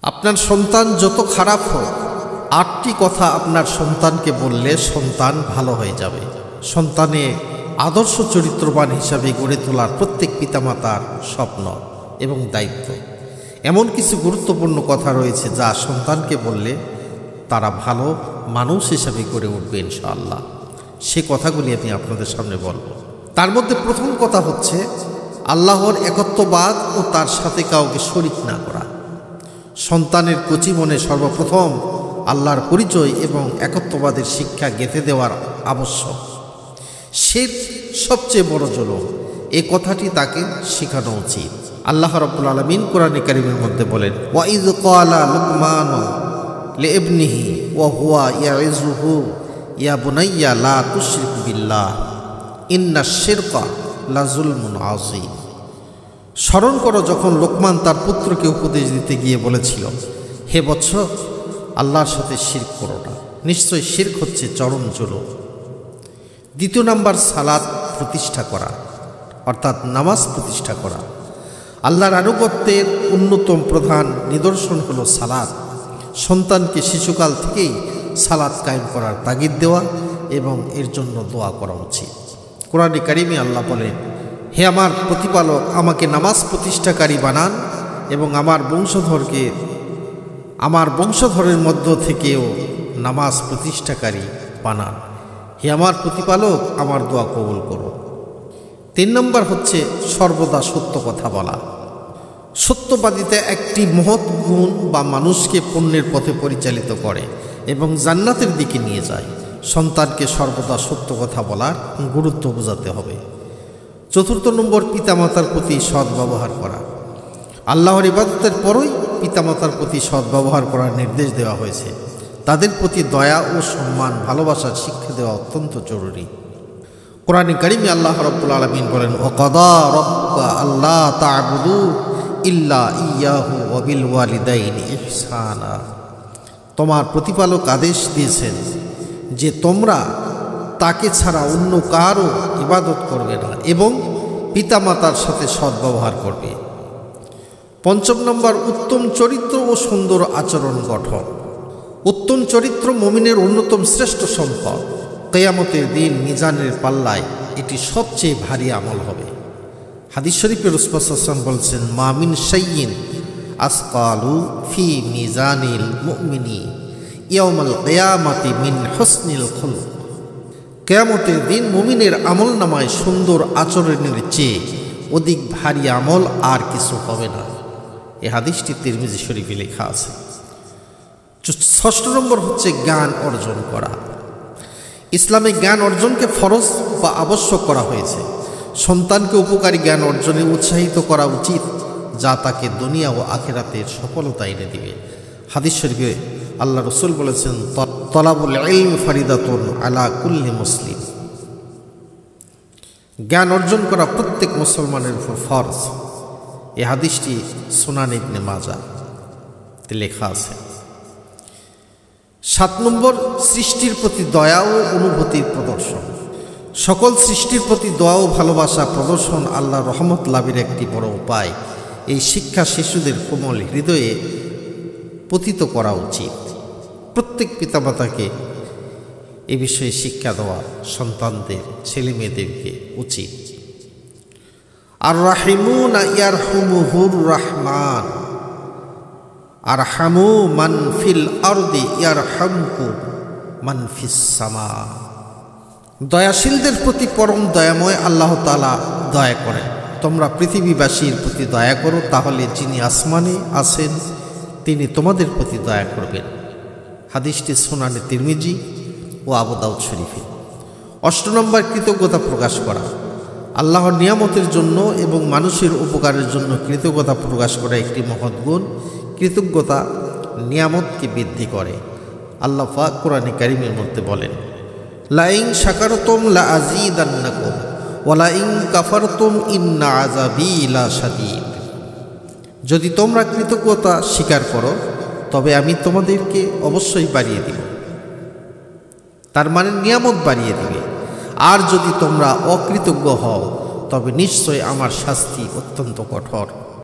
আপনার সন্তান যত খারাপ হোক, 8টি কথা আপনার সন্তানকে বললে সন্তান ভালো হয়ে যাবে। সন্তানে আদর্শ চরিত্রবান হিসাবে গড়ে তোলার প্রত্যেক পিতামাতার স্বপ্ন এবং দায়িত্ব। এমন কিছু গুরুত্বপূর্ণ কথা রয়েছে যা সন্তানকে বললে তারা ভালো মানুষ হিসাবে গড়ে উঠবে ইনশাআল্লাহ। সে কথাগুলি আমি আপনাদের সামনে বলবো। তার মধ্যে প্রথম কথা হচ্ছে আল্লাহর একত্ববাদ ও তার সাথে কাউকে শরীক না করা। সন্তানের কচি মনে সর্বপ্রথম আল্লাহর পরিচয় এবং একত্ববাদের শিক্ষা গেঁথে দেওয়ার আবশ্যক। শিরক সবচেয়ে বড় জুলুম, এই কথাটি তাকে শেখানো উচিত। আল্লাহ রাব্বুল আলামিন কোরআনে কারীমের মধ্যে বলেন, ওয়াইয ক্বালা লুকমানু লিইবনিহি ওয়া হুয়া ইয়াইযুহু ইয়া বুনাইয়া লা তুশরিক বিল্লাহ ইন্নাশ শিরকা লাযুলমুন আযীম। স্মরণ করো যখন লোকমান তার পুত্রকে উপদেশ দিতে গিয়ে বলেছিল, হে বৎস, আল্লাহর সাথে শিরক করো না, নিশ্চয় শিরক হচ্ছে চরম জুলুম। দ্বিতীয় নাম্বার, সালাত প্রতিষ্ঠা করা, অর্থাৎ নামাজ প্রতিষ্ঠা করা। আল্লাহর আনুগত্যের অন্যতম প্রধান নিদর্শন হলো সালাত। সন্তানকে শিশুকাল থেকেই সালাত কায়েম করার তাগিদ দেওয়া এবং এর জন্য দোয়া করা উচিত। কোরআনে কারিমে আল্লাহ বলেন, হে আমার প্রতিপালক, আমাকে নামাজ প্রতিষ্ঠাকারী বানান এবং আমার বংশধরের মধ্য থেকেও নামাজ প্রতিষ্ঠাকারী বানান। হে আমার প্রতিপালক, আমার দোয়া কবুল করো। 3 নম্বর হচ্ছে সর্বদা সত্য কথা বলা। সত্যবাদিতা একটি মহৎ গুণ বা মানুষকে পুণ্যের পথে পরিচালিত করে এবং জান্নাতের দিকে নিয়ে যায়। সন্তানকে সর্বদা সত্য কথা বলার গুরুত্ব বোঝাতে হবে। 4 নম্বর, পিতামাতার প্রতি সদ্ব্যবহার করা। আল্লাহর ইবাদতের পরই পিতামাতার প্রতি সদ্ব্যবহার করার নির্দেশ দেওয়া হয়েছে। তাদের প্রতি দয়া ও সম্মান, ভালোবাসার শিক্ষা দেওয়া অত্যন্ত জরুরি। কোরআনে কারিমে আল্লাহ রাব্বুল আলামিন বলেন, ওয়াকাদা রাব্বুকা আল্লা তা'বুদু ইল্লা ইয়্যাহু ওয়া বিল ওয়ালিদাইনি ইহসানা। তোমার প্রতিপালক আদেশ দিয়েছেন যে তোমরা তাকে ছাড়া অন্য কারও ইবাদত করবে না এবং পিতামাতার সাথে সদ্ব্যবহার করবে। 5 নম্বর, উত্তম চরিত্র ও সুন্দর আচরণ গঠন। উত্তম চরিত্র মুমিনের অন্যতম শ্রেষ্ঠ সম্পদ। কিয়ামতের দিন মিজানের পাল্লায় এটি সবচেয়ে ভারী আমল হবে। হাদিস শরীফে রাসূল সাল্লাল্লাহু আলাইহি ওয়াসাল্লাম বলছেন, মা মিন শাইইন আসকালু ফি মিজানিল মুমিনি ইয়াউমাল কিয়ামাতি মিন হুসনিল খুলুক। কিয়ামতের দিন মুমিনের আমলনামায় সুন্দর আচরণের চেয়ে অধিক ভারী আমল আর কিছু হবে না। এই হাদিসটি তিরমিজি শরীফে লেখা আছে। 6 নম্বর হচ্ছে জ্ঞান অর্জন করা। ইসলামে জ্ঞান অর্জনকে ফরজ বা আবশ্যক করা হয়েছে। সন্তানকে উপকারী জ্ঞান অর্জনে উৎসাহিত করা উচিত, যা তাকে দুনিয়া ও আখিরাতের সফলতা এনে দিবে। হাদিস শরীফে আল্লাহ রাসূল বলেছেন, তলাবুল ইলম ফারিদাতুন আলা কুল্লি মুসলিম। জ্ঞান অর্জন করা প্রত্যেক মুসলমানের উপর ফরজ। এই হাদিসটি সুনান ইবনে মাজাহ তে লেখা আছে। 7 নম্বর, সৃষ্টির প্রতি দয়া ও অনুভূতির প্রদর্শন। সকল সৃষ্টির প্রতি দয়া ও ভালোবাসা প্রদর্শন আল্লাহর রহমত লাভের একটি বড় উপায়। এই শিক্ষা শিশুদের কোমল হৃদয়ে পতিত করা উচিত। প্রত্যেক পিতামাতাকে এ বিষয়ে শিক্ষা দেওয়া সন্তানদের, ছেলে মেয়েদেরকে উচিত। আর রাহিমুনা ইয়ারহামুহুর রহমান আরহামু মান ফিল আরদি ইয়ারহামকুম মান ফিস সামা। দয়াশীলদের প্রতি পরম দয়াময় আল্লাহ তাআলা দয়া করেন। তোমরা পৃথিবীবাসীর প্রতি দয়া করো, তাহলে যিনি আসমানে আছেন তিনি তোমাদের প্রতি দয়া করবেন। হাদিসটি সুনানে তিরমিজি ও আবু দাউদ শরীফে। 8 নম্বর, কৃতজ্ঞতা প্রকাশ করা। আল্লাহর নিয়ামতের জন্য এবং মানুষের উপকারের জন্য কৃতজ্ঞতা প্রকাশ করা একটি মহৎ গুণ। কৃতজ্ঞতা নিয়ামতকে বৃদ্ধি করে। আল্লাহ পাক কোরআনে কারীমের মধ্যে বলেন, লাইন শাকারতুম লা আযীদান্নাকুম ওয়া লাইন কাফারতুম ইন্না আযাবি লাশাদীদ। যদি তোমরা কৃতজ্ঞতা স্বীকার করো তবে আমি তোমাদেরকে অবশ্যই বাড়িয়ে দিব। তার মানে নিয়ামত বাড়িয়ে দিবে। আর যদি তোমরা অকৃতজ্ঞ হও তবে নিশ্চয় আমার শাস্তি অত্যন্ত কঠোর।